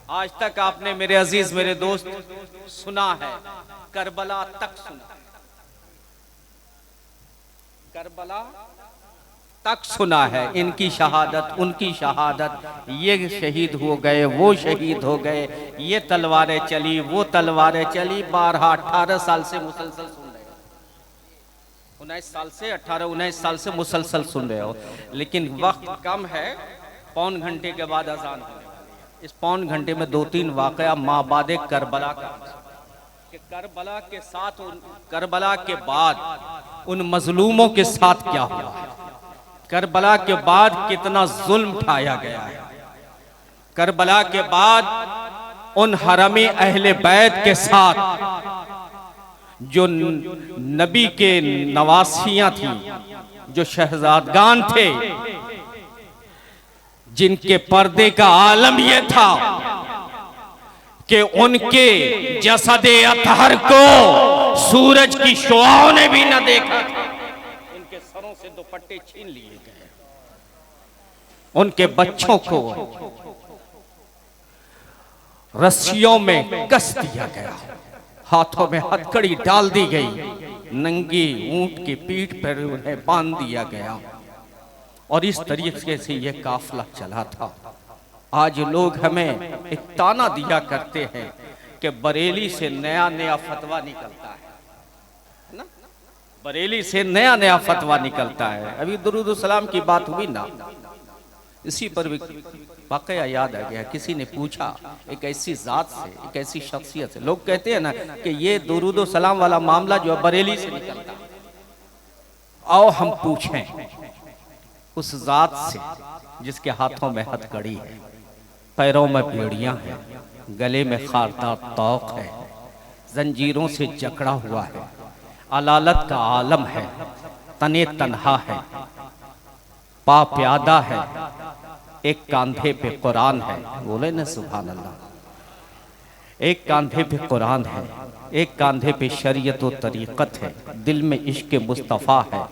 आज तक आपने मेरे अजीज मेरे दोस्त सुना है, करबला तक सुना, करबला तक सुना है, इनकी शहादत उनकी शहादत, ये शहीद हो गए वो शहीद हो गए, ये तलवारें चली वो तलवारें चली। 18 साल से मुसलसल सुन रहे हो, 19 साल से 19 साल से मुसलसल सुन रहे हो, लेकिन वक्त कम है, पौन घंटे के बाद अजान होने वाली है। इस पौन घंटे में 2-3 वाकया माबादे करबला का, कि करबला के साथ, करबला के बाद उन मजलूमों के साथ क्या हुआ, करबला के बाद कितना जुल्म ढाया गया है, करबला के बाद उन हरमी अहले बैत के साथ जो नबी के नवासियां थी, जो शहजादगान थे, जिनके पर्दे का आलम यह था कि उनके जसदे अतहर को सूरज की शुआओं ने भी न देखा था, उनके सरों से दुपट्टे छीन लिए गए, उनके बच्चों को रस्सियों में कस दिया गया, हाथों में हथकड़ी डाल दी गई, नंगी ऊंट की पीठ पर उन्हें बांध दिया गया, और इस तरीके से यह काफिला चला था। आज लोग हमें एक ताना दिया करते हैं कि बरेली से नया नया फतवा निकलता है ना, बरेली से नया नया फतवा निकलता है। अभी दुरूद सलाम की बात हुई ना, इसी पर भी वाकया याद आ गया। किसी ने पूछा एक ऐसी जात से, एक ऐसी शख्सियत से, लोग कहते हैं ना कि ये दुरूद सलाम वाला मामला जो है बरेली से निकलता है, आओ हम पूछें उस जात से जिसके हाथों में हथकड़ी है, पैरों में बेड़ियां हैं, गले में खारदार तौक है, जंजीरों से जकड़ा हुआ है, अलालत का आलम है, तने तन्हा है, पा प्यादा है, एक कांधे पे कुरान है, बोले ना सुभान अल्लाह, एक कांधे पे कुरान है, एक कांधे पे शरीयत व तरीक़त है, दिल में इश्क मुस्तफ़ा है,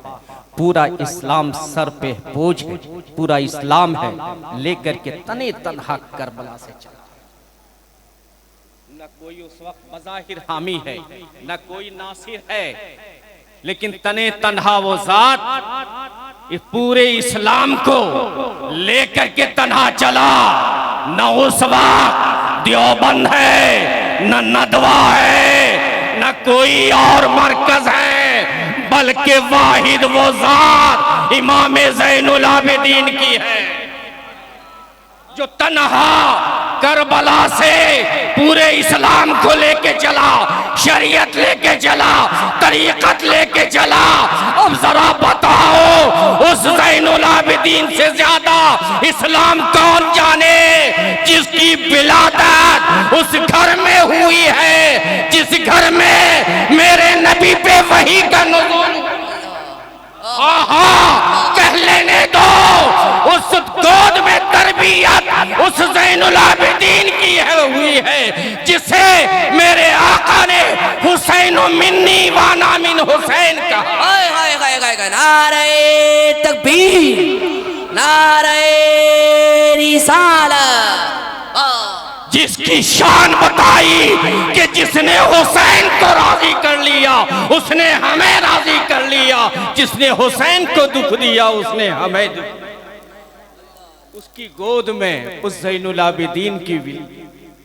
पूरा इस्लाम सर पे बोझ है, पूरा इस्लाम है, लेकर के तने तन्हा करबला से चला। न कोई उस वक्त बज़ाहिर हामी है, न कोई नासिर है, लेकिन तने तन्हा वो जात इस पूरे इस्लाम को लेकर के तन्हा चला। न उस वक्त देवबंद है, न नदवा है, न कोई और मरकज है, बल्कि वाहिद वो जात इमाम ज़ैनुल आबिदीन की है, जो तन्हा करबला से पूरे इस्लाम को लेके चला, शरीयत लेके चला, तरीक़त लेके चला। अब जरा बताओ उस ज़ैनुल आबिदीन से ज्यादा इस्लाम कौन जाने, जिसकी विलादत उस घर में हुई है जिस घर में मेरे नबी पे वही का नुज़ूल। कह लेने दो, उस गोद में तरबियत उस ज़ैनुल आबिदीन की हुई है जिसे मेरे आका ने हुसैन मिन्नी वाना मिन हुसैन कहा। नारे तकबीर, नारे रिसालत, जिसकी शान बताई कि जिसने हुसैन को राजी कर लिया उसने हमें राजी कर लिया, जिसने हुसैन को दुख दिया उसने हमें दुख दिया। उसकी गोद में उस ज़ैनुल आबिदीन की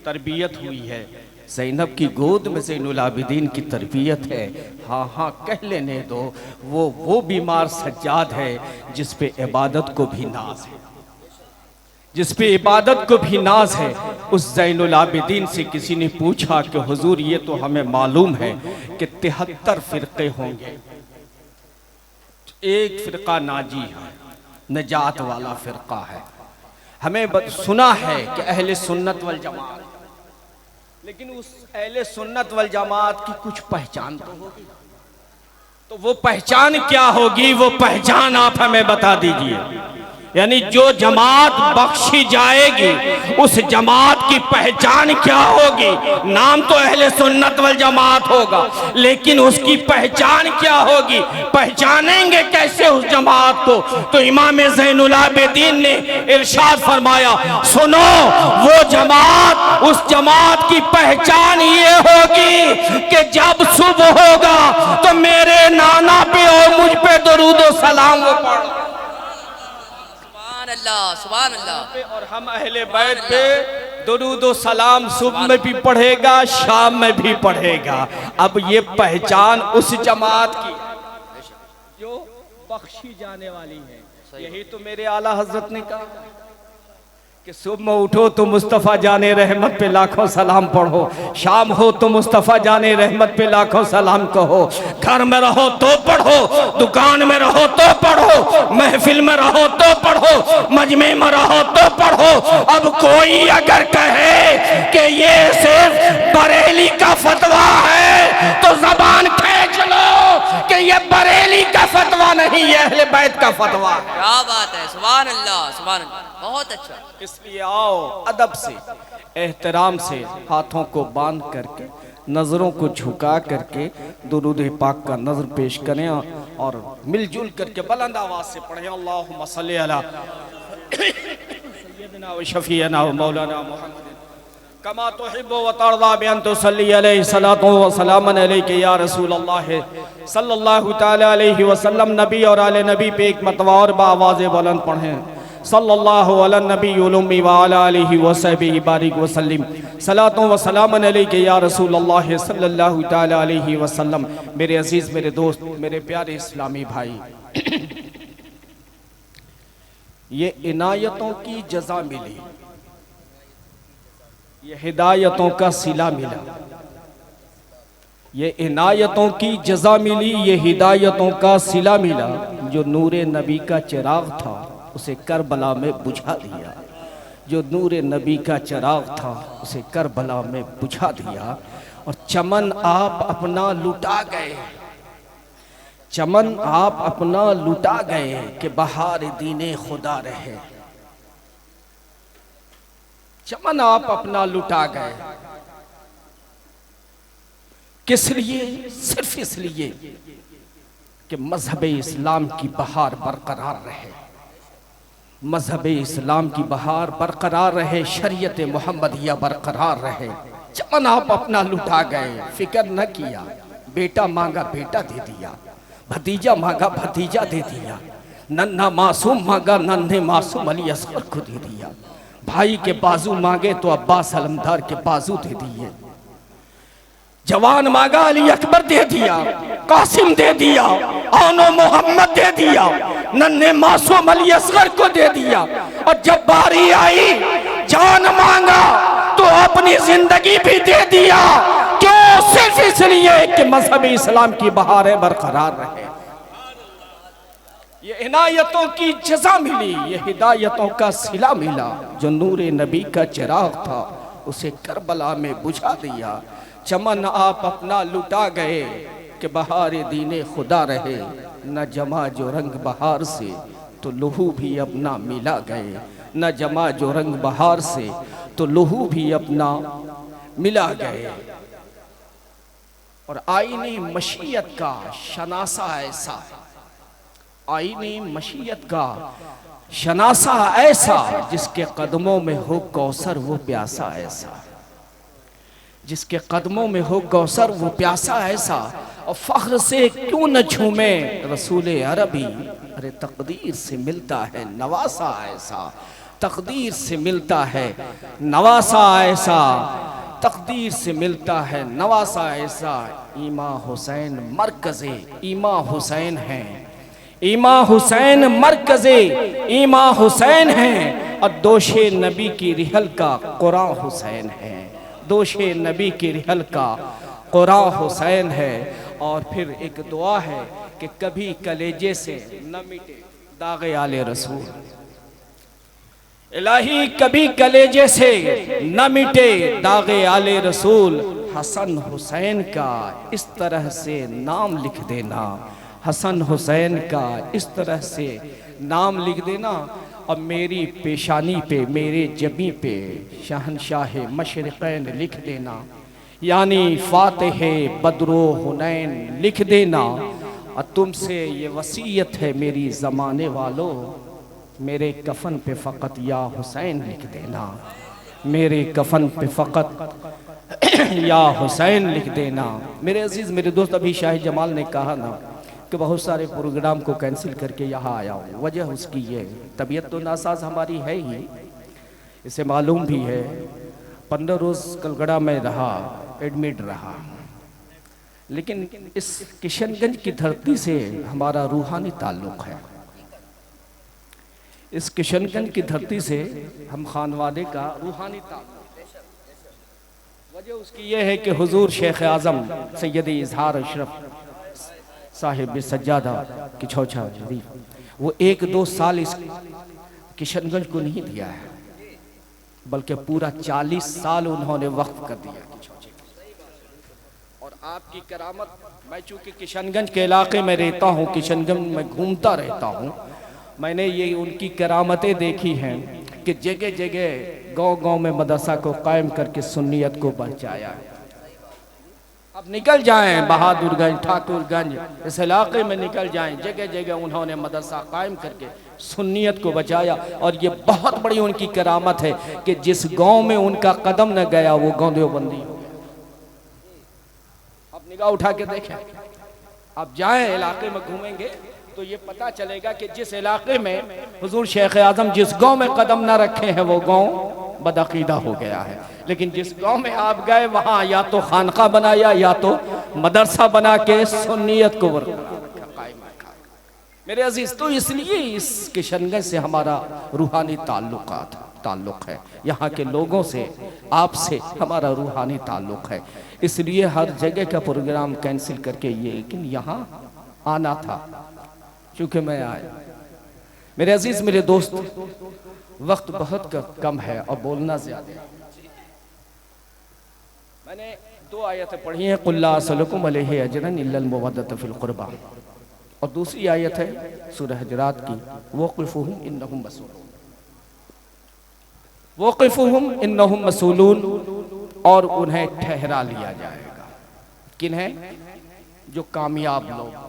तरबियत हुई है, ज़ैनब की गोद में ज़ैनुल आबिदीन की तरबियत है। हाँ हाँ कह लेने दो, वो बीमार सज्जाद है जिस पे इबादत को भी नाज है, जिस पे इबादत को भी नाज है। उस ज़ैनुल आबिदीन से किसी ने पूछा कि हुजूर ये तो हमें मालूम है कि 73 फ़िरक़े होंगे, एक फ़िरक़ा नाजी है, नजात वाला फ़िरक़ा है, हमें सुना है कि अहले सुन्नत वल जमात, लेकिन उस अहले सुन्नत वल जमात की कुछ पहचान तो होगी, तो वो पहचान क्या होगी, वो पहचान आप हमें बता दीजिए। यानी जो जमात बख्शी जाएगी उस जमात की पहचान क्या होगी? नाम तो अहले सुन्नत वल जमात होगा, लेकिन उसकी पहचान क्या होगी? पहचानेंगे कैसे उस जमात को? तो इमाम ज़ैनुल आबिदीन ने इरशाद फरमाया, सुनो वो जमात उस जमात की पहचान ये होगी कि जब सुबह होगा तो मेरे नाना पे और मुझ पे दरूद और सलाम वो पढ़ो। सुभान अल्लाह, सुभान अल्लाह। और हम अहले बैत पे दरूद और सलाम सुबह में भी पढ़ेगा, शाम में भी पढ़ेगा। अब ये पहचान उस जमात की जो बख्शी जाने वाली है। यही तो मेरे आला हजरत ने कहा कि सुबह में उठो तो मुस्तफ़ा जाने रहमत पे लाखों सलाम पढ़ो, शाम हो तो मुस्तफ़ा जाने रहमत पे लाखों सलाम कहो। घर में रहो तो पढ़ो, दुकान में रहो तो पढ़ो, महफिल में रहो तो पढ़ो, मजमे में रहो तो पढ़ो। अब कोई अगर कहे कि ये सिर्फ बरेली का फतवा है तो जबान खींच लो कि ये बरेली का फतवा नहीं, ये अहले बैत का फतवा है। क्या बात है, सुभान अल्लाह, सुभान अल्लाह, बहुत अच्छा। इसलिए आओ अदब से, एहतराम से हाथों को बांध करके, नजरों को झुका करके दुरूद पाक का नजर पेश करें और मिलजुल करके बुलंद आवाज से पढ़ें। अल्लाहुम्मा सल्ली अला सय्यदना व शफीअना व मौलाना मुहम्मद कमा तुहिब्बु व तर्दा बिअन तुसल्ली अलैहि सलातु व सलामन अलैका या रसूल अल्लाह सल्लल्लाहु तआला अलैहि वसल्लम। नबी और आले नबी पे एक मरतबा और बावाज़े बुलंद पढ़ें। सल्लल्लाहु अला नबी उलुम्मी व अला आलिहि व सहबिहि बारिक व सल्लिम सलातु व सलामन अलैका या रसूल अल्लाह सल्लल्लाहु तआला अलैहि वसल्लम। मेरे अजीज, मेरे दोस्त, मेरे प्यारे इस्लामी भाई, ये इनायतों की जज़ा मिली, ये हिदायतों का सिला मिला। ये इनायतों की जज़ा मिली, ये हिदायतों का सिला मिला। जो नूरे नबी का चिराग था उसे करबला में बुझा दिया, जो नूरे नबी का चिराग था उसे करबला में बुझा दिया। और चमन आप अपना लुटा गए, चमन आप अपना लुटा गए कि बहार दीने खुदा रहे। चमन आप अपना लुटा गए, किस लिए? सिर्फ इसलिए कि मजहब इस्लाम की बहार बरकरार रहे, मजहब इस्लाम की बहार बरकरार रहे, शरीयत मोहम्मदिया बरकरार रहे। चमन आप अपना लुटा गए, फिक्र न किया। बेटा मांगा बेटा दे दिया, भतीजा मांगा भतीजा दे दिया, नन्हा मासूम मांगा नन्हे मासूम अली असगर को दे दिया, भाई के बाजू मांगे तो अब्बास अलमदार के बाजू दे दिए, जवान मांगा अली अकबर दे दिया, कासिम दे दिया, आनो मोहम्मद दे दिया, नन्हे मासूम अली असगर को दे दिया। और जब बारी आई जान मांगा तो अपनी जिंदगी भी दे दिया। क्यों? सिर्फ इसलिए कि मजहब इस्लाम की बहारें बरकरार रहे। ये इनायतों की जज़ा मिली, ये हिदायतों का सिला मिला। जो नूरे नबी का चिराग था उसे करबला में बुझा दिया। चमन आप अपना लुटा गए कि बहार दीने खुदा रहे। न जमा जो रंग बहार से तो लहू भी अपना मिला गए, न जमा जो रंग बहार से तो लहू भी अपना मिला गए। और आईनी मशीयत का शनासा ऐसा, आईनी मशीयत का शनासा ऐसा, जिसके कदमों में हो कौसर वो प्यासा ऐसा, जिसके कदमों में हो कौसर वो प्यासा ऐसा। और फख्र से क्यों न झूमे रसूल अरबी, अरे तकदीर से मिलता है नवासा ऐसा, तकदीर से मिलता है नवासा ऐसा, तकदीर से मिलता है नवासा ऐसा। इमा हुसैन मरकज़े इमा हुसैन हैं, इमा हुसैन मरकज़े इमा हुसैन हैं। और दोशे नबी की रिहल का कुरान हुसैन है, दोशे नबी की रिहल का कुरान हुसैन है। और फिर एक दुआ है कि कभी कलेजे से न मिटे दागे आले रसूल, इलाही कभी कलेजे से न मिटे दागे आले रसूल। हसन हुसैन का इस तरह से नाम लिख देना, हसन हुसैन का इस तरह से नाम लिख देना। और मेरी पेशानी पे, मेरे जबी पे शहनशाह मशरिक़ैन लिख देना, यानी फातिह बदरो हुनैन लिख देना। और तुमसे ये वसीयत है मेरी ज़माने वालों, मेरे कफन पे फ़कत या हुसैन लिख देना। मेरे कफन पे फ़कत या हुसैन लिख देना। मेरे अजीज़ मेरे दोस्त, अभी शाह जमाल ने कहा ना कि बहुत सारे प्रोग्राम को कैंसिल करके यहाँ आया हूँ। वजह उसकी ये, तबीयत तो नासाज हमारी है ही, इसे मालूम भी है। 15 रोज़ कलकड़ा में रहा, एडमिट रहा, लेकिन इस किशनगंज की धरती से हमारा रूहानी ताल्लुक़ है। इस किशनगंज की धरती से हम खानवादे का रूहानी ताल्लुक़। वजह उसकी यह है कि हुजूर शेख आज़म सैयद इजहार अशरफ साहिब सज्जादा की छौछा वो 1-2 साल इस किशनगंज को नहीं दिया है, बल्कि पूरा 40 साल उन्होंने वक्फ कर दिया। और आपकी करामत, मैं चूँकि किशनगंज के इलाके में रहता हूँ, किशनगंज में घूमता रहता हूँ, मैंने ये उनकी करामतें देखी हैं कि जगह जगह गांव-गांव में मदरसा को कायम करके सुन्नियत को बचाया है। अब निकल जाएं बहादुरगंज, ठाकुरगंज, इस इलाके में निकल जाएं, जगह जगह उन्होंने मदरसा कायम करके सुन्नियत को बचाया। और ये बहुत बड़ी उनकी करामत है कि जिस गांव में उनका कदम न गया वो गांव देवबंदी हो गया। अब निगाह उठा के देखें, आप जाएं इलाके में घूमेंगे तो ये पता चलेगा कि जिस इलाके में हुजूर शेख आज़म जिस गांव में कदम ना रखे हैं वो गांव बदअकीदा हो गया है। लेकिन जिस गांव में आप गए वहां या तो खानका बनाया या तो मदरसा बना के सुन्नियत को कायम रखा। मेरे अजीज, तो इसलिए इस किशनगंज से हमारा रूहानी ताल्लुक़ है, यहाँ के लोगों से, आपसे हमारा रूहानी ताल्लुक़ है। इसलिए हर जगह का प्रोग्राम कैंसिल करके ये, लेकिन यहाँ आना था, चूँकि मैं आया। मेरे अजीज़ मेरे दोस्त, वक्त बहुत कम है और बोलना ज़्यादा है। मैंने 2 आयतें पढ़ी हैं, कुल ला असलुकुम अलैहि अजरन इल्लल मवद्दत फिल क़ुरबा, और दूसरी आयत है सूरह हुजरात की, वक़िफ़ुहुम इन्नहुम मसऊलून, वक़िफ़ुहुम इन्नहुम मसऊलून, और उन्हें ठहरा लिया जाएगा। किन्हें? जो कामयाब लोग,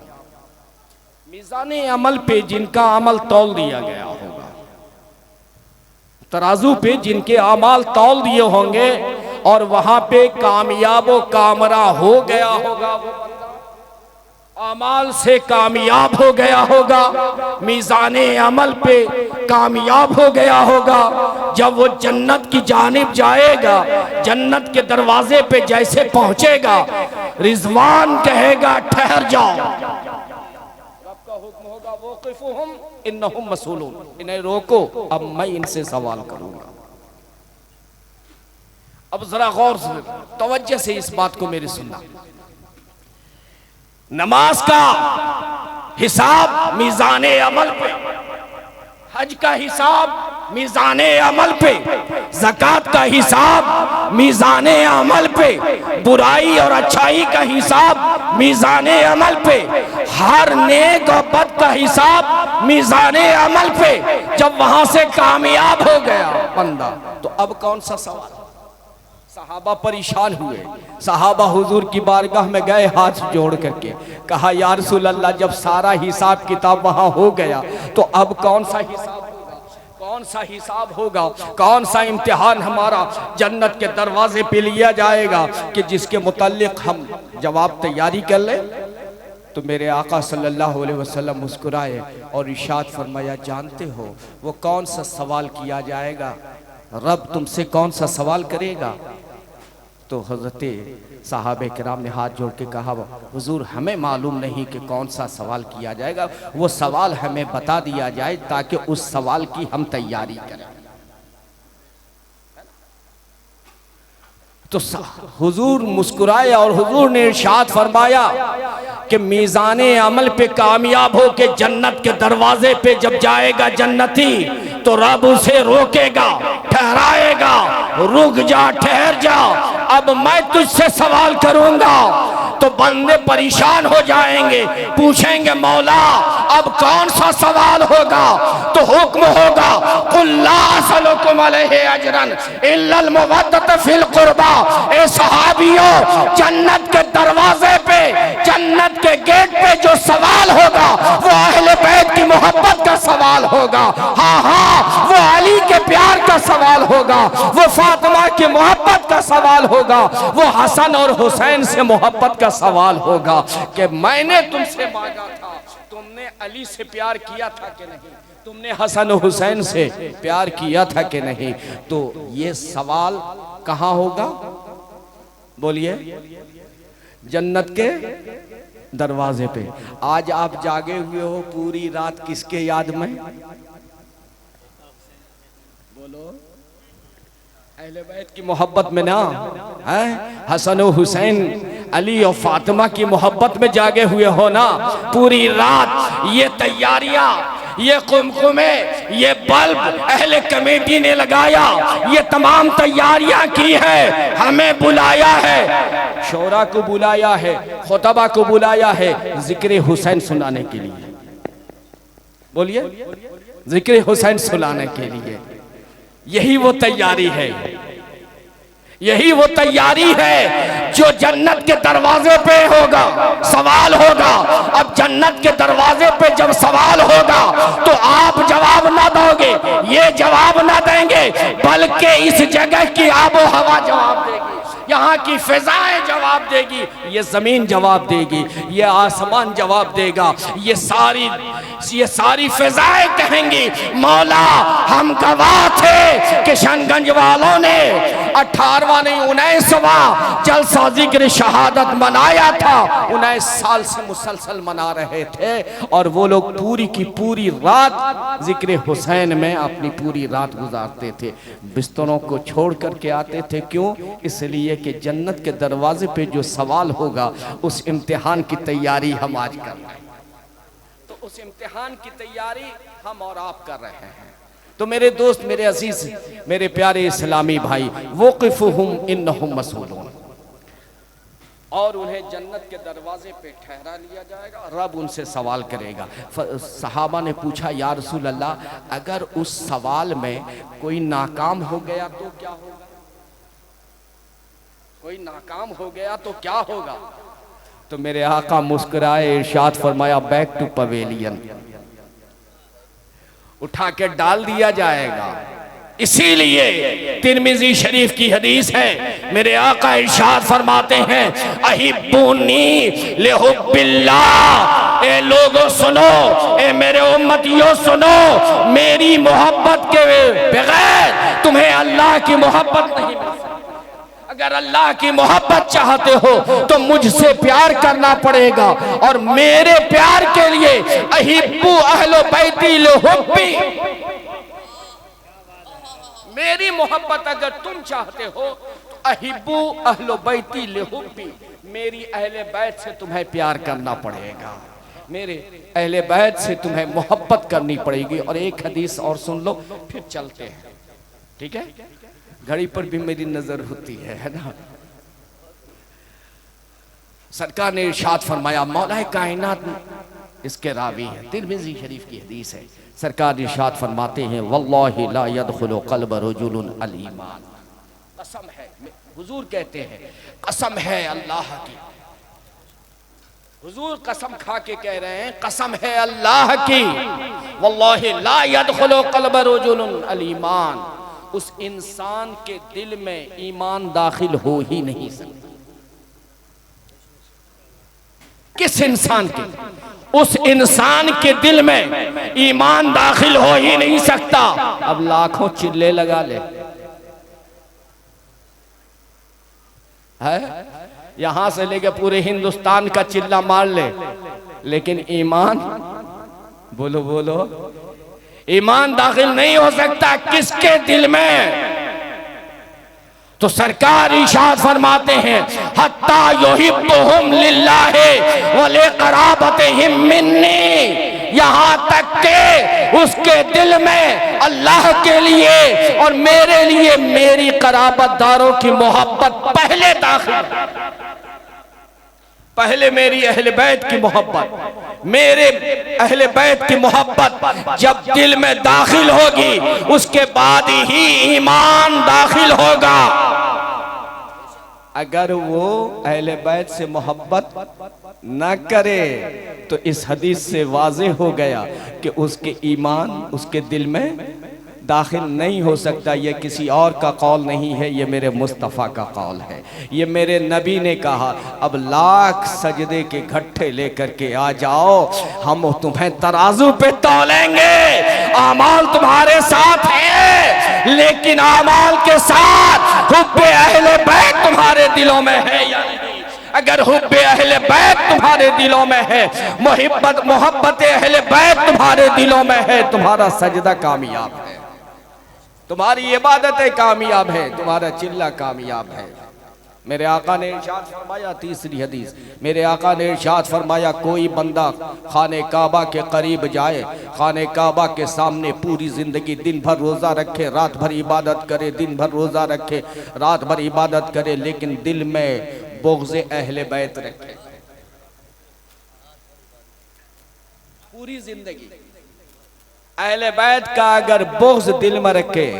मीज़ाने अमल पे जिनका अमल तौल दिया गया होगा, तराजू पे जिनके अमाल तौल दिए होंगे और वहां पे कामयाबो कामरा हो गया होगा, वो अमाल से कामयाब हो गया होगा, मीज़ाने अमल पे कामयाब हो गया होगा। जब वो जन्नत की जानिब जाएगा, जन्नत के दरवाजे पे जैसे पहुंचेगा, रिजवान कहेगा ठहर जाओ, हुक्म होगा वक़िफ़ुहुम इन्नहुम मसऊलून, इन्हें रोको, अब मैं इनसे सवाल करूंगा। अब जरा गौर से, तवज्जो से इस बात को मेरी सुनना। नमाज का हिसाब मीज़ाने अमल पे, हज का हिसाब मीज़ाने अमल पे, ज़कात का हिसाब मीज़ाने अमल पे, बुराई और अच्छाई का हिसाब मीज़ाने अमल पे, हर नेक और बद का हिसाब मीज़ाने अमल पे। जब वहां से कामयाब हो गया बंदा, तो अब कौन सा सवाल? सहाबा परेशान हुए, सहाबा हुजूर की बारगाह में गए हाथ जोड़ करके, कहा या रसूल अल्लाह, जब सारा हिसाब किताब वहां हो गया तो अब कौन सा हिसाब होगा? कौन सा हिसाब होगा? कौन सा इम्तिहान हमारा जन्नत के दरवाजे पे लिया जाएगा कि जिसके मुताल्लिक हम जवाब तैयारी कर ले? तो मेरे आका सल्लल्लाहु अलैहि वसल्लम मुस्कुराए और इरशाद फरमाया, जानते हो वो कौन सा सवाल किया जाएगा? रब तुमसे कौन सा सवाल करेगा? तो हज़रत साहबे किराम ने हाथ जोड़ के कहा, हुजूर हमें मालूम नहीं कि कौन सा सवाल किया जाएगा, वो सवाल हमें बता दिया जाए ताकि उस सवाल की हम तैयारी करें। तो हुजूर मुस्कुराए और हुजूर ने इरशाद फरमाया कि मीज़ाने अमल पे कामयाब हो के जन्नत के दरवाजे पे जब जाएगा जन्नती, तो रब उसे रोकेगा, ठहराएगा, रुक जा, ठहर जा, अब मैं तुझसे सवाल करूंगा तो बंदे परेशान हो जाएंगे, पूछेंगे मौला अब कौन सा सवाल होगा? तो हुक्म होगा कुल ला असलुकुम अलैहि अजरन इल्लल मवद्दत फिल कुर्बा। ए सहाबियों, जन्नत के दरवाजे पे, जन्नत के गेट पे जो सवाल होगा वो अहले बैत की मोहब्बत का सवाल होगा। हाँ हाँ, वो अली के प्यार का सवाल होगा, वो फातिमा की मोहब्बत का सवाल होगा, वो हसन और हुसैन से मोहब्बत का सवाल होगा कि मैंने तुमसे मांगा था, तुमने अली से प्यार किया था कि नहीं, तुमने हसन और हुसैन से प्यार किया था कि नहीं। तो ये सवाल कहाँ होगा? बोलिए, जन्नत के दरवाजे पे। आज आप जागे हुए हो पूरी रात किसके याद में? बोलो, अहले बैत की मोहब्बत में ना है, हसन और हुसैन, अली और फातिमा की मोहब्बत में जागे हुए हो ना पूरी रात। ये तैयारियां, ये कुमकुमे, ये बल्ब अहले कमेटी ने लगाया, ये तमाम तैयारियां की है, हमें बुलाया है, शोरा को बुलाया है, खुतबा को बुलाया है जिक्र हुसैन सुनाने के लिए। बोलिए, जिक्र हुसैन सुनाने के लिए। यही वो तैयारी है, यही वो तैयारी है जो जन्नत के दरवाजे पे होगा, सवाल होगा। अब जन्नत के दरवाजे पे जब सवाल होगा तो आप जवाब ना दोगे, ये जवाब ना देंगे, बल्कि इस जगह की आबो हवा जवाब देगी, यहाँ की फिजाएं जवाब देगी, ये जमीन जवाब देगी, ये आसमान जवाब देगा, ये सारी फिजाएं कहेंगी मौला हम गवाह थे किशनगंज वालों ने 18वां नहीं 19वां जलसा जिक्र शहादत मनाया था, 19 साल से मुसलसल मना रहे थे और वो लोग पूरी की पूरी रात जिक्र हुसैन में अपनी पूरी रात गुजारते थे, बिस्तरों को छोड़ करके आते थे। क्यों? इसलिए कि जन्नत के दरवाजे पे जो सवाल होगा उस इम्तिहान की तैयारी हम आज कर रहे हैं। तो उस इम्तिहान की तैयारी हम और आप कर रहे हैं। तो मेरे दोस्त, मेरे अजीज, मेरे प्यारे इस्लामी भाई, वक़िफ़ुहुम इन्नहुम मसऊलून, और उन्हें जन्नत के दरवाजे पे ठहरा लिया जाएगा, रब उनसे सवाल करेगा। सहाबा ने पूछा या रसूल अल्लाह, अगर उस सवाल में कोई नाकाम हो गया तो क्या होगा? कोई नाकाम हो गया तो क्या होगा? तो मेरे आका मुस्कुराए, इरशाद फरमाया बैक टू पवेलियन, उठा के डाल दिया जाएगा। इसीलिए तिरमिजी शरीफ की हदीस है, मेरे आका इरशाद फरमाते हैं अहिब्बुनी लिहुब्बिल्लाह, ए लोगों सुनो, ए मेरे उम्मतियों सुनो, मेरी मोहब्बत के बगैर तुम्हें अल्लाह की मोहब्बत नहीं मिल सकती। अगर अल्लाह की मोहब्बत चाहते हो तो मुझसे प्यार करना पड़ेगा, और मेरे प्यार के लिए अहिब्बु अहलो बैती लिहुब्बी, मेरी मोहब्बत अगर तुम चाहते हो तो अहिब्बु अहलो बैती लिहुब्बी, मेरी अहले बैत से तुम्हें प्यार करना पड़ेगा, मेरे अहले बैत से तुम्हें मोहब्बत करनी पड़ेगी। और एक हदीस और सुन लो फिर चलते हैं, ठीक है? घड़ी पर भी मेरी नजर होती है ना। सरकार ने इरशाद फरमाया, मौला कायनात इसके रावी है, तिरमिज़ी शरीफ की हदीस है, सरकार इरशाद फरमाते हैं वल्लाहि ला यदखुलु क़ल्ब रजुलिन अल ईमान, कसम है, हुजूर कहते हैं कसम है अल्लाह की, हुजूर कसम खा के कह रहे हैं कसम है अल्लाह की, वल्लाहि ला यदखुलु क़ल्ब रजुलिन अल ईमान, उस इंसान के दिल में ईमान दाखिल हो ही नहीं सकता। किस इंसान के? उस इंसान के दिल में ईमान दाखिल हो ही नहीं सकता। अब लाखों चिल्ले लगा ले, है यहां से लेके पूरे हिंदुस्तान का चिल्ला मार ले, लेकिन ईमान, बोलो बोलो, ईमान दाखिल नहीं हो सकता किसके दिल में? तो सरकार इरशाद फरमाते हैं हत्ता युहिब्बुहुम लिल्लाहि व लिक़राबतिहिम मिन्नी, यहाँ तक के उसके दिल में अल्लाह के लिए और मेरे लिए मेरी कराबतदारों की मोहब्बत पहले दाखिल, पहले मेरी अहले बैत की मोहब्बत, मेरे अहले बैत की मोहब्बत जब दिल में दाखिल होगी उसके बाद ही ईमान दाखिल होगा। अगर वो अहले बैत से मोहब्बत न करे तो इस हदीस से वाज़ेह हो गया कि उसके ईमान उसके दिल में दाखिल नहीं हो सकता। ये किसी और का कौल नहीं है, ये मेरे मुस्तफ़ा का कौल है, ये मेरे नबी ने कहा। अब लाख सजदे के गट्ठे लेकर के आ जाओ, हम तुम्हें तराजू पे तौलेंगे। आमाल तुम्हारे साथ है, लेकिन आमाल के साथ हुब्बे अहले बैत तुम्हारे दिलों में है या नहीं? अगर हुब्बे अहले बैत तुम्हारे दिलों में है, मोहब्बत अहले बैत तुम्हारे दिलों में है, तुम्हारा सजदा कामयाब है, तुम्हारी इबादतें कामयाब है, तुम्हारा चिल्ला कामयाब है। मेरे आका ने इरशाद फरमाया, तीसरी हदीस, मेरे आका ने इरशाद फरमाया, कोई बंदा खाने काबा के करीब जाए, खाने काबा के सामने पूरी जिंदगी दिन भर रोज़ा रखे, रात भर इबादत करे, दिन भर रोज़ा रखे, रात भर इबादत करे, लेकिन दिल में बुग़्ज़ अहले बैत रखे, पूरी जिंदगी अहले बैत का अगर बुग़्ज़ दिल में रखे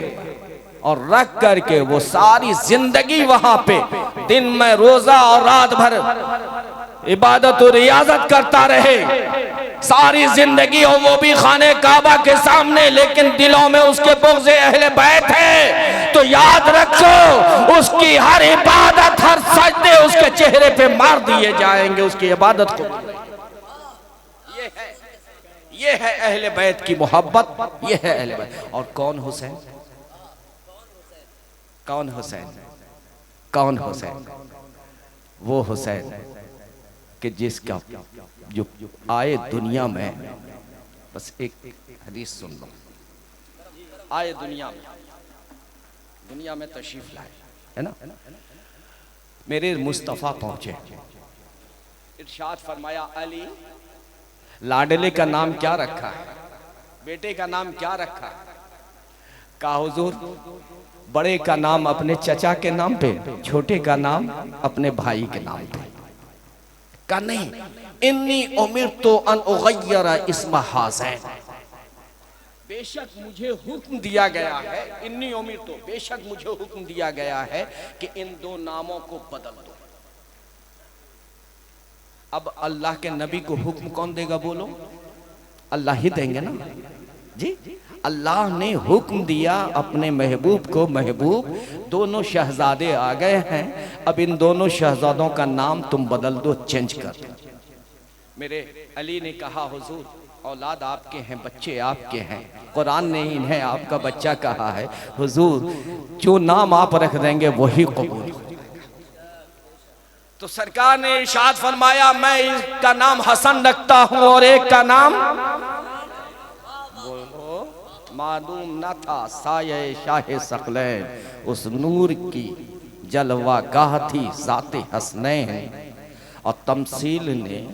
और रख करके वो सारी जिंदगी वहां पे दिन में रोजा और रात भर इबादत और रियाजत करता रहे, सारी जिंदगी, और वो भी खाने काबा के सामने, लेकिन दिलों में उसके बुग़्ज़ अहले बैत है, तो याद रखो उसकी हर इबादत, हर सजदे उसके चेहरे पे मार दिए जाएंगे, उसकी इबादत को। ये है अहले बैत की मोहब्बत, ये है अहले बैत। और कौन हुसैन? कौन हुसैन? कौन हुसैन? वो हुसैन कि जिसका जो आए दुनिया में, बस एक हदीस सुन लो, आए दुनिया में तशरीफ लाए, है ना, मेरे मुस्तफ़ा पहुंचे, इरशाद फरमाया, अली लाडले का नाम क्या रखा है, बेटे का नाम क्या रखा है? कहा हुजूर बड़े का नाम अपने चचा के नाम पे, छोटे का नाम अपने भाई के नाम पे। कहा नहीं, इन्नी उमिरतु अन उगय्यरा इस्म हाज़ैन, बेशक मुझे हुक्म दिया गया है, इन्नी उमिरतु, बेशक मुझे हुक्म दिया गया है कि इन दो नामों को बदल दो। अब अल्लाह के नबी को हुक्म कौन देगा? बोलो, अल्लाह ही देंगे ना जी। अल्लाह ने हुक्म दिया अपने महबूब को, महबूब दोनों शहजादे आ गए हैं, अब इन दोनों शहजादों का नाम तुम बदल दो, चेंज कर दो। मेरे अली ने कहा, हुजूर औलाद आपके हैं, बच्चे आपके हैं, कुरान ने इन्हें आपका बच्चा कहा है, हुजूर जो नाम आप रख देंगे वही कबूल। तो सरकार ने इरशाद फरमाया, मैं इसका नाम हसन रखता हूं और एक का नाम, बोलो, मालूम न था साये शाहे सकलैन, उस नूर की जलवा गाह थी ज़ाते हसनैन, और तमसील ने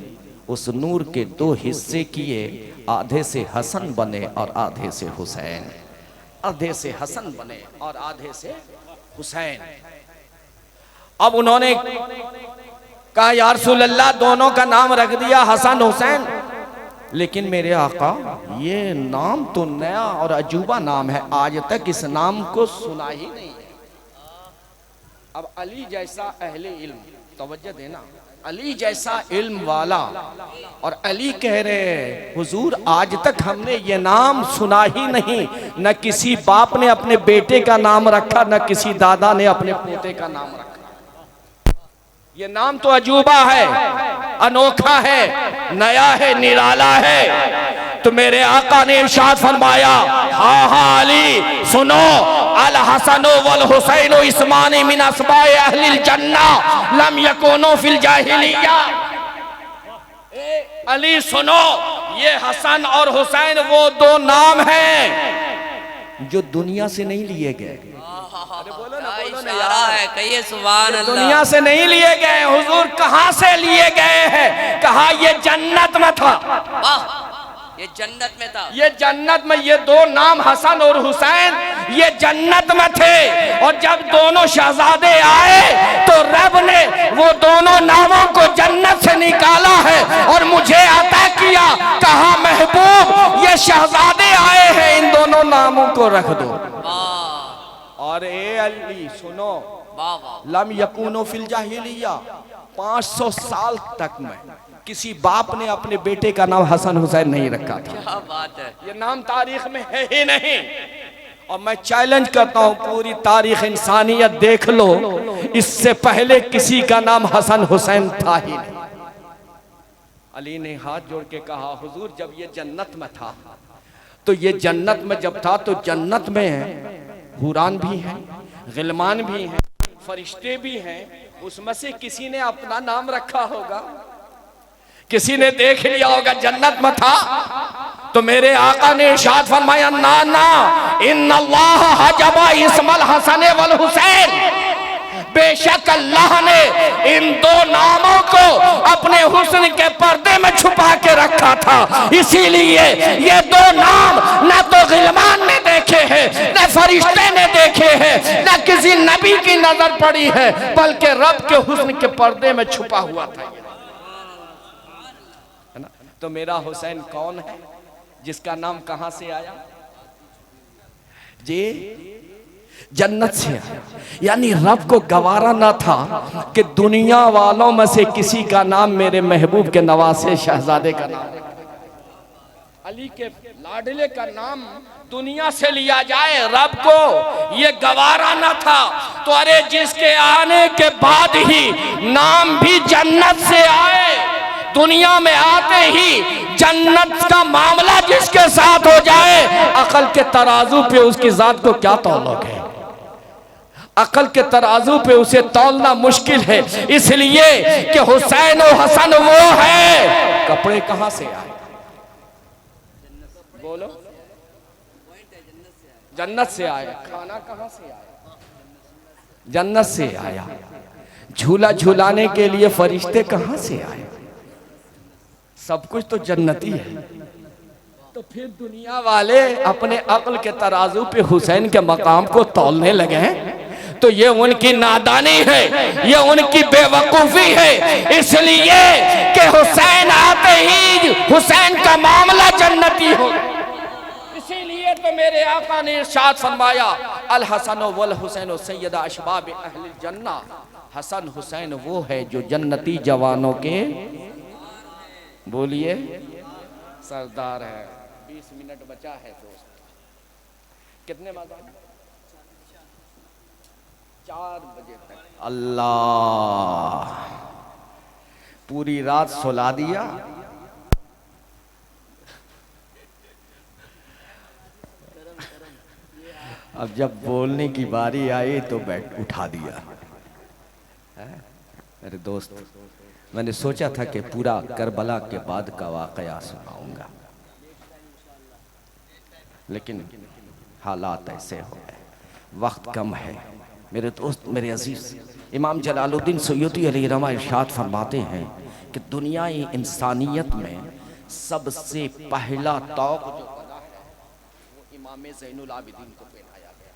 उस नूर के दो हिस्से किए, आधे से हसन बने और आधे से हुसैन, आधे से हसन बने और आधे से हुसैन। अब उन्होंने कहा, या रसूल अल्लाह दोनों का नाम रख दिया हसन हुसैन, लेकिन मेरे आका ये नाम तो नया और अजूबा नाम है, आज तक इस नाम को सुना ही नहीं है। अब अली जैसा अहले इल्म, तवज्जो देना, अली जैसा इल्म वाला, और अली कह रहे हैं, हुजूर आज तक हमने ये नाम सुना ही नहीं, न किसी बाप ने अपने बेटे का नाम रखा, न किसी दादा ने अपने पोते का नाम रखा। ये नाम तो अजूबा है, अनोखा है, नया है, निराला है। तो मेरे आका ने इरशाद फरमाया, हाँ हाँ अली सुनो, अल हसन वल हुसैन इस्मानी मिन अस्माए अहलिल जन्ना लम यकूनु फिल जाहिलिया। अली सुनो, ये हसन और हुसैन वो दो नाम हैं जो दुनिया से नहीं लिए गए। अरे बोलो ना यार, है कहिए सुभान अल्लाह। दुनिया से नहीं लिए गए, हुजूर कहां से लिए गए हैं? कहा ये जन्नत में था। ये जन्नत में था। ये जन्नत में, ये दो नाम हसन और हुसैन ये जन्नत में थे। और जब दोनों शहजादे आए तो रब ने वो दोनों नामों को जन्नत से निकाला है और मुझे अता किया। कहा महबूब ये शहजादे आए हैं, इन दोनों नामों को रख दो। वाह और ए अली सुनो, वाह वाह। लम यकूनो फिल जाहिलिया, 500 साल तक में किसी बाप ने अपने बेटे का नाम हसन हुसैन नहीं रखा था। क्या बात है। ये नाम तारीख में है ही नहीं। और मैं चैलेंज करता हूं, पूरी तारीख इंसानियत देख लो, इससे पहले किसी का नाम हसन हुसैन था ही नहीं। अली ने हाथ जोड़ के कहा, हुजूर जब ये जन्नत में था तो ये जन्नत में जब था तो जन्नत में हुरान भी हैं, गिलमान भी हैं, फरिश्ते भी हैं, उसमें से किसी ने अपना नाम रखा होगा, किसी ने देख लिया होगा जन्नत में था। तो मेरे आका ने इरशाद फरमाया, ना ना इन्नल्लाह हजबा इस्मल हसन वल हुसैन, बेशक अल्लाह ने इन दो नामों को अपने हुस्न के पर्दे में छुपा के रखा था। इसीलिए ये दो नाम न तो गिलमान ने देखे हैं, न फरिश्ते ने देखे हैं, न किसी नबी की नजर पड़ी है, बल्कि रब के हुस्न के पर्दे में छुपा हुआ था। है ना? तो मेरा हुसैन कौन है जिसका नाम कहां से आया जी? जन्नत से आया। यानी रब को गवारा ना था कि दुनिया वालों में से किसी का नाम मेरे महबूब के नवासे शहजादे का नाम, अली के लाडले का नाम दुनिया से लिया जाए, रब को ये गवारा ना था। तो अरे जिसके आने के बाद ही नाम भी जन्नत से आए, दुनिया में आते ही जन्नत का मामला जिसके साथ हो जाए, अकल के तराजू पे उसकी जात को क्या तौलोगे? अकल के तराजू पे उसे तौलना मुश्किल है। इसलिए कि हुसैन और हसन वो है। कपड़े कहां से आए? बोलो। जन्नत से आए। खाना कहां से आया? जन्नत से आया। झूला झूलाने के लिए फरिश्ते कहां से आए? सब कुछ तो जन्नती है। तो फिर दुनिया वाले अपने अक्ल के तराजू पे हुसैन के मकाम को तौलने लगे, तो ये उनकी नादानी है, ये उनकी बेवकूफी है। इसलिए कि हुसैन आते ही हुसैन का मामला जन्नती हो। इसीलिए तो मेरे आका ने इरशाद फरमाया, अल हसन वल हुसैन सैयदा अशबाब अहल जन्ना। हसन हुसैन वो है जो जन्नती जवानों के, बोलिए, सरदार है। 20 मिनट बचा है दोस्त। कितने बजे? 4 बजे तक। अल्लाह पूरी रात सुला दिया। अब जब बोलने की बारी आई तो बैठ उठा दिया। अरे दोस्त, मैंने सोचा था कि पूरा करबला के बाद का वाकया सुनाऊंगा, लेकिन हालात ऐसे हो गए, वक्त कम है। मेरे दोस्त, मेरे अजीज, इमाम जलालुद्दीन सैयदी अलैहिर्रहमा इरशाद फरमाते हैं कि दुनिया इंसानियत में सबसे पहला तौक़ जो बना है वो इमाम ज़ैनुल आबिदीन को पहनाया गया।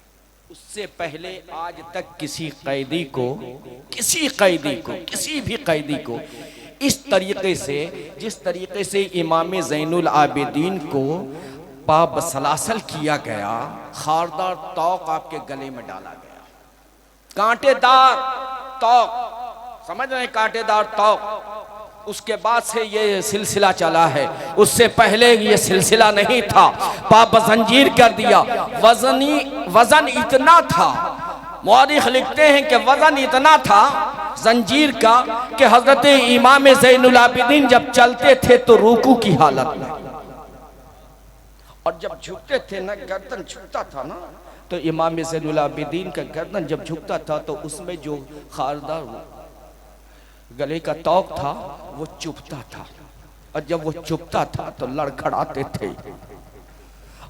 उससे पहले आज तक किसी कैदी को, किसी भी कैदी को इस तरीके से, जिस तरीके से इमाम ज़ैनुल आबिदीन को पाब सलासल किया गया, खारदार तौक़ आपके गले में डाला गया, कांटेदार तौक़, समझ रहे हैं, कांटेदार तौक़। उसके बाद से ये सिलसिला चला है, उससे पहले ये सिलसिला नहीं था। पाप जंजीर कर दिया। वजन इतना था, मौरिख लिखते हैं कि वजन इतना था जंजीर का कि हजरत इमाम ज़ैनुल आबिदीन जब चलते थे तो रुकू की हालत में, और जब झुकते थे ना, गर्दन झुकता था ना, तो इमाम ज़ैनुल आबिदीन का गर्दन जब झुकता था तो उसमें जो खारदार गले का तौक़ था वो चुभता था, और जब वो चुभता था तो लड़खड़ाते थे,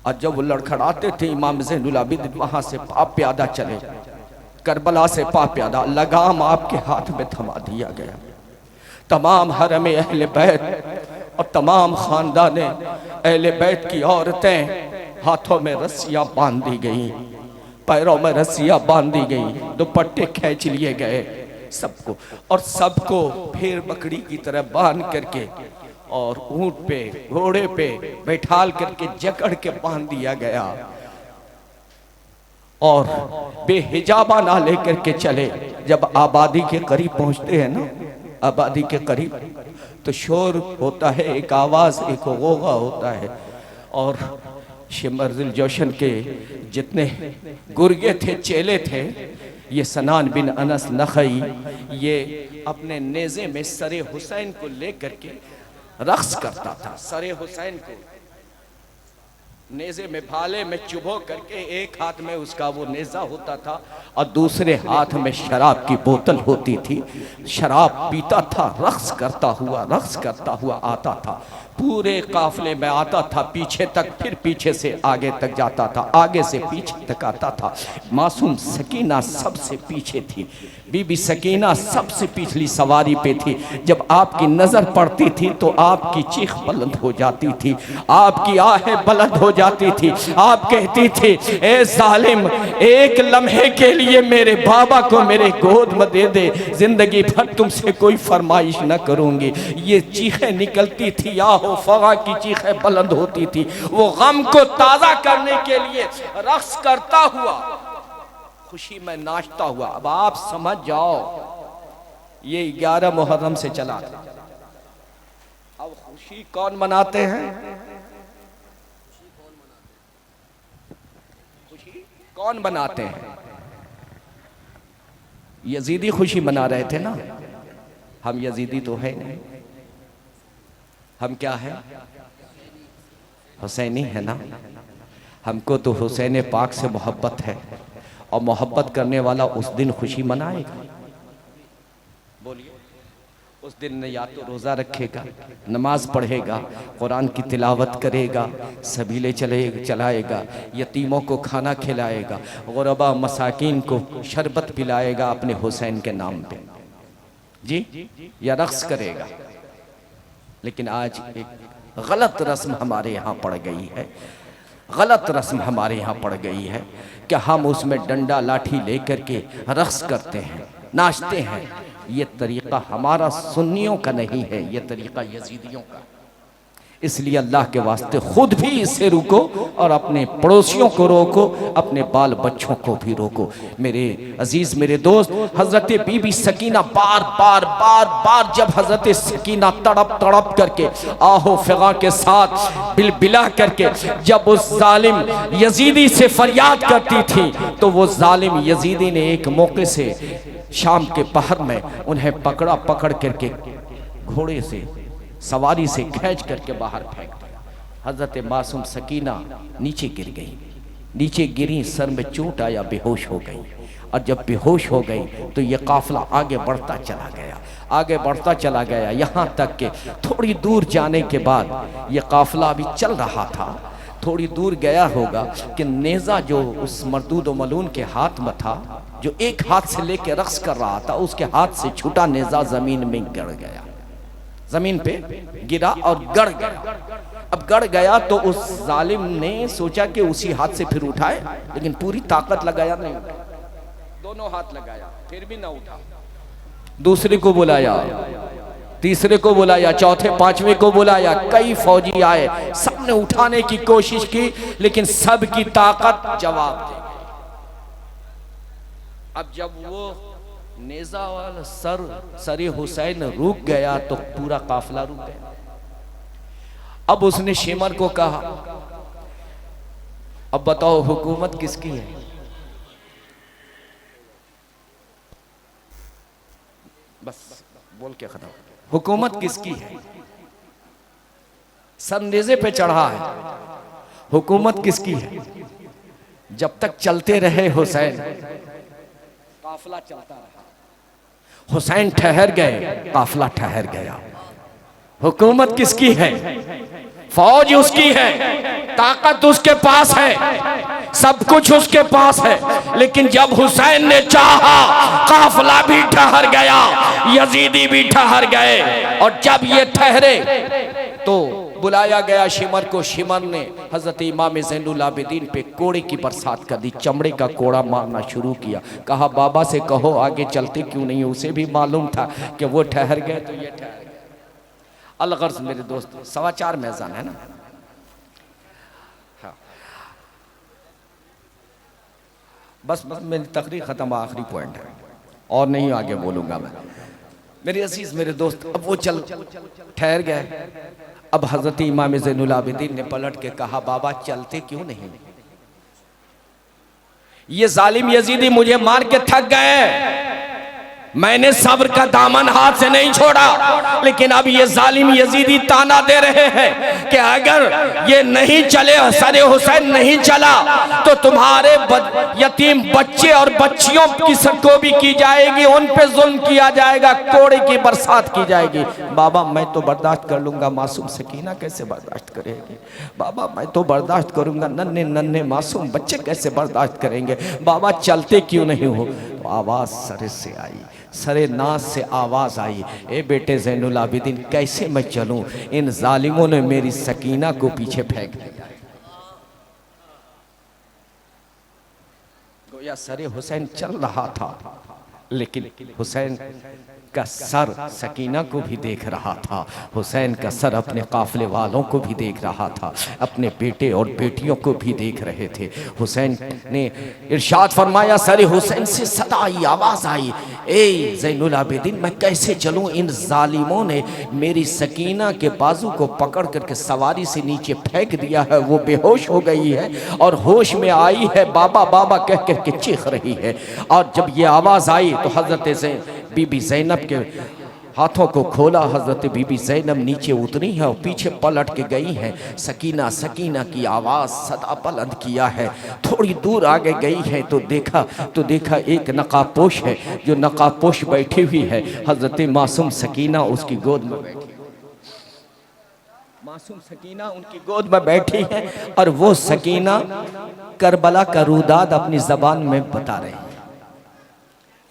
और जब वो लड़खड़ाते थे इमाम ज़ैनुल आबिदीन वहां से पाप प्यादा चले, करबला से पाप प्यादा, लगाम आपके हाथ में थमा दिया गया। तमाम हरम अहले बैत और तमाम खानदान अहले बैत की औरतें हाथों में रस्सियां बांध दी गई, पैरों में रस्सियां बांध दी गई, दुपट्टे खींच लिए गए सबको, और सबको फिर बकरी की तरह बांध करके और ऊंट पे घोड़े पे बैठाल करके जकड़ के बांध दिया गया और बेहिजाबा ना लेकर के चले। जब आबादी के करीब पहुंचते हैं ना, आबादी के करीब, तो शोर होता है, एक आवाज, एक गोगा होता है। और शिमरजुल जोशन के जितने गुर्गे थे, चेले थे, ये सनान बिन अनस नखई, ये अपने नेज़े में सरे हुसैन को लेकर के रक्स करता था। सरे हुसैन को नेज़े में, भाले में चुभो करके, एक हाथ में उसका वो नेज़ा होता था और दूसरे हाथ में शराब की बोतल होती थी। शराब पीता था, रक्स करता हुआ आता था, पूरे काफले में आता था, पीछे तक, फिर पीछे से आगे तक जाता था, आगे से पीछे तक आता था। मासूम सकीना सबसे पीछे थी, बीबी सकीना सबसे पिछली सवारी पे थी। जब आपकी नजर पड़ती थी तो आपकी चीख बुलंद हो जाती थी, आपकी आहें बुलंद हो जाती थी। आप कहती थी, ए जालिम, एक लम्हे के लिए मेरे बाबा को मेरे गोद में दे दे, जिंदगी भर तुमसे कोई फरमाइश न करूंगी। ये चीखें निकलती थी, आहो फगा की चीखें बुलंद होती थी। वो गम को ताजा करने के लिए रक्स करता हुआ, खुशी में नाचता हुआ। अब आप समझ जाओ, ये 11 मुहर्रम से चला था। अब खुशी कौन मनाते हैं? खुशी कौन मनाते हैं? यजीदी खुशी मना रहे थे ना। हम यजीदी तो है नहीं, हम क्या है? हुसैनी है ना। हमको तो हुसैन पाक से मोहब्बत है, और मोहब्बत करने वाला उस दिन खुशी मनाएगा। बोलिए, उस दिन या तो रोज़ा रखेगा, नमाज पढ़ेगा, कुरान की तिलावत करेगा, सबीले चलाएगा, यतीमों को खाना खिलाएगा, गुरबा मसाकिन को शरबत पिलाएगा अपने हुसैन के नाम पे, जी, या रक्स करेगा। लेकिन आज एक गलत रस्म हमारे यहाँ पड़ गई है, गलत रस्म हमारे यहाँ पड़ गई है कि हम उसमें डंडा लाठी लेकर के रक्स करते हैं, नाचते हैं। ये तरीक़ा हमारा सुन्नियों का नहीं है, ये तरीक़ा यजीदियों का। इसलिए अल्लाह के वास्ते खुद भी इससे रुको और अपने पड़ोसियों को रोको, अपने बाल बच्चों को भी रोको। मेरे अजीज, मेरे दोस्त, हजरत बीबी सकीना बार बार जब हजरत सकीना तड़प करके आहो फिगा के साथ बिलबिला करके जब उस जालिम यजीदी से फरियाद करती थी, तो वो जालिम यजीदी ने एक मौके से शाम के पहर में उन्हें पकड़ करके घोड़े से, सवारी से खींच करके बाहर फेंक दिया। हजरत मासूम सकीना नीचे गिर गई, नीचे गिरी, सर में चोट आया, बेहोश हो गई। और जब बेहोश हो गई तो ये काफिला आगे बढ़ता चला गया, यहाँ तक कि थोड़ी दूर जाने के बाद ये काफिला अभी चल रहा था, थोड़ी दूर गया होगा कि नेज़ा जो उस मरदूद व मलून के हाथ में था, जो एक हाथ से लेके रक्स कर रहा था, उसके हाथ से छूटा नेज़ा जमीन में गड़ गया, जमीन पे गिरा और गड़ गया। अब गड़ गया तो उस जालिम ने सोचा कि उसी हाथ से फिर उठाए, लेकिन पूरी ताकत लगाया नहीं, दोनों हाथ लगाया, फिर भी ना उठा। दूसरे को बुलाया, तीसरे को बुलाया, चौथे पांचवे को बुलाया, कई फौजी आए, सबने उठाने की कोशिश की, लेकिन सबकी ताकत जवाब दे गई। अब जब वो नेज़ा वाला सरे हुसैन रुक गया तो पूरा काफिला रुक गया। अब उसने शिमर को कहा, अब बताओ हुकूमत किसकी है? बस बोल के खत्म। हुकूमत किसकी है? सब नेज़े पे चढ़ा है, हुकूमत किसकी है? जब तक चलते रहे हुसैन, काफिला चलता रहा, हुसैन ठहर गए, काफिला ठहर गया। हुकूमत किसकी है? फौज उसकी है, ताकत उसके पास है, सब कुछ उसके पास है। लेकिन जब हुसैन ने चाहा, काफिला भी ठहर गया, यजीदी भी ठहर गए। और जब ये ठहरे तो बुलाया गया शिमर को। शिमर ने हजरत इमाम ज़ैनुल आबिदीन पे कोड़े की बरसात कर दी, चमड़े का कोड़ा मारना शुरू किया। कहा बाबा से कहो आगे चलते क्यों नहीं। उसे भी मालूम था कि वो ठहर गए तो ये ठहर गए। अलगर्ज मेरे दोस्त 4:15 में अज़ान है ना। हाँ। बस मेरी तकरीर खत्म, आखिरी पॉइंट है और नहीं आगे बोलूंगा मैं। मेरे अजीज मेरे दोस्त अब वो चल ठहर गए। अब हजरत इमाम ज़ैनुल आबिदीन ने पलट के कहा बाबा चलते क्यों नहीं। ये जालिम यजीदी मुझे मार के थक गए, मैंने सब्र का दामन हाथ से नहीं छोड़ा, लेकिन अब ये जालिम यजीदी ताना दे रहे हैं कि अगर ये नहीं चले, सरे हुसैन नहीं चला तो तुम्हारे यतीम बच्चे और बच्चियों की को भी की जाएगी, उन पे जुल्म किया जाएगा, कोड़े की बरसात की जाएगी। बाबा मैं तो बर्दाश्त कर लूंगा, मासूम सकीना कैसे बर्दाश्त करेगी। बाबा मैं तो बर्दाश्त करूंगा, नन्हे नन्हे मासूम बच्चे कैसे बर्दाश्त करेंगे। बाबा चलते क्यों नहीं हो। तो आवाज सरे से आई, सरे नाज से आवाज आई, ए बेटे ज़ैनुल आबिदीन कैसे मैं चलूं, इन जालिमों ने मेरी सकीना को पीछे फेंक दिया। गोया सरे हुसैन चल रहा था, लेकिन हुसैन का सर सकीना को भी देख रहा था, हुसैन का सर अपने काफिले वालों को भी देख रहा था, अपने बेटे और बेटियों को भी देख रहे थे। हुसैन ने इरशाद फरमाया, सरे हुसैन से सदा आई, आवाज आई, ए ज़ैनुल आबिदीन मैं कैसे चलूं, इन जालिमों ने मेरी सकीना के बाजू को पकड़ करके सवारी से नीचे फेंक दिया है, वो बेहोश हो गई है और होश में आई है, बाबा बाबा कह करके चीख रही है। और जब ये आवाज आई तो हजरत बीबी ज़ैनब के हाथों को खोला, हजरत बीबी ज़ैनब नीचे उतरी है और पीछे पलट के गई हैं। सकीना सकीना की आवाज़ सदा बुलंद किया है। थोड़ी दूर आगे गई है तो देखा एक नकाबपोश है, जो नकाबपोश बैठी हुई है, हजरत मासूम सकीना उसकी गोद में बैठी, मासूम सकीना उनकी गोद में बैठी है और वो सकीना करबला का रुदाद अपनी ज़बान में बता रही है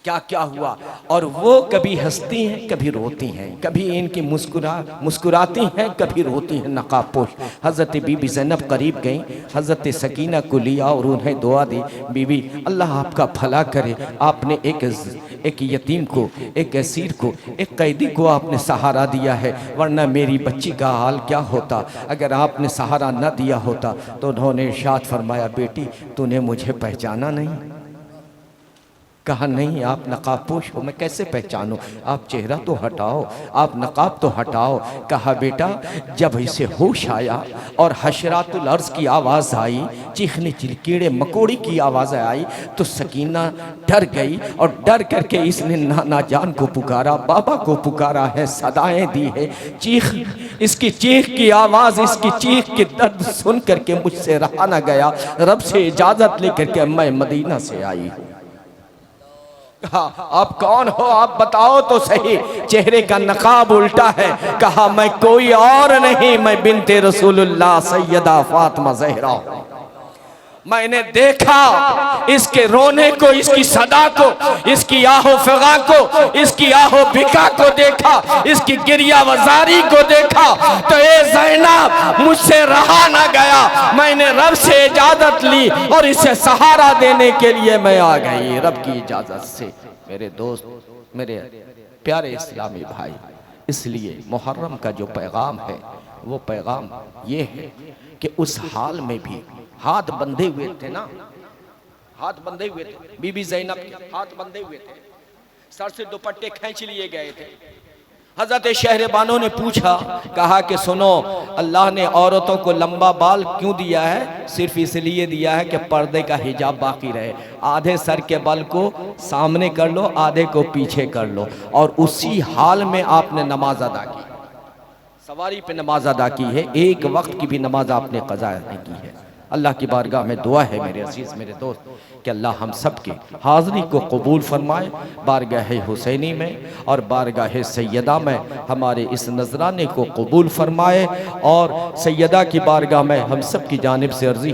क्या क्या हुआ। और वो कभी हंसती हैं कभी रोती हैं, कभी इनकी मुस्कुराती हैं कभी रोती हैं नकाबपोश। हज़रत बीबी ज़ैनब करीब गई, हज़रत सकीना को लिया और उन्हें दुआ दी, बीबी अल्लाह आपका भला करे, आपने एक यतीम को, एक असीर को, एक कैदी को आपने सहारा दिया है, वरना मेरी बच्ची का हाल क्या होता अगर आपने सहारा न दिया होता। तो उन्होंने इरशाद फरमाया, बेटी तूने मुझे पहचाना नहीं। कहा नहीं आप नकाबपोश हो, मैं कैसे पहचानूं, आप चेहरा तो हटाओ, आप नकाब तो हटाओ। कहा बेटा जब इसे होश आया और हशरातुल अर्ज़ की आवाज़ आई, चीखने कीड़े मकोड़ी की आवाज़ आई, तो सकीना डर गई और डर करके इसने नाना जान को पुकारा, बाबा को पुकारा है, सदाएं दी है, चीख इसकी चीख की आवाज़, इसकी चीख के दर्द सुन करके मुझसे रहा न गया, रब से इजाज़त लेकर के मैं मदीना से आई हूँ। हाँ, आप कौन हो आप बताओ तो सही। चेहरे का नकाब उल्टा है। कहा मैं कोई और नहीं, मैं बिन्ते रसूलुल्लाह सैयदा फातिमा ज़हरा हूँ। मैंने देखा इसके रोने को, इसकी सदा को, इसकी आहो फिगा को, इसकी आहो बिका को देखा, इसकी गिरिया वजारी को देखा, तो ए ज़ैनब मुझसे रहा ना गया, मैंने रब से इजाजत ली और इसे सहारा देने के लिए मैं आ गई रब की इजाजत से। मेरे दोस्त, मेरे प्यारे इस्लामी भाई, इसलिए मुहर्रम का जो पैगाम है वो पैगाम ये है कि उस हाल में भी हाथ बंधे हुए थे ना, हाथ बंधे हुए थे, बीबी ज़ैनब के हाथ बंधे हुए थे, सर से दुपट्टे खींच लिए गए थे। हजरत शहरबानो ने पूछा, कहा कि सुनो अल्लाह ने औरतों को लंबा बाल क्यों दिया है, सिर्फ इसलिए दिया है कि पर्दे का हिजाब बाकी रहे। आधे सर के बाल को सामने कर लो, आधे को पीछे कर लो, और उसी हाल में आपने नमाज अदा की, सवारी पे नमाज अदा की है, एक वक्त की भी नमाज आपने कज़ा नहीं की है। अल्लाह की बारगाह में दुआ है मेरे अजीज़ मेरे दोस्त कि अल्लाह हम सब की हाज़री को कबूल फरमाए, बारगाह हुसैनी में और बारगाह सैयदा में हमारे इस नजराने को कबूल फरमाए, और सैयदा की बारगाह में हम सब की जानिब से अर्जी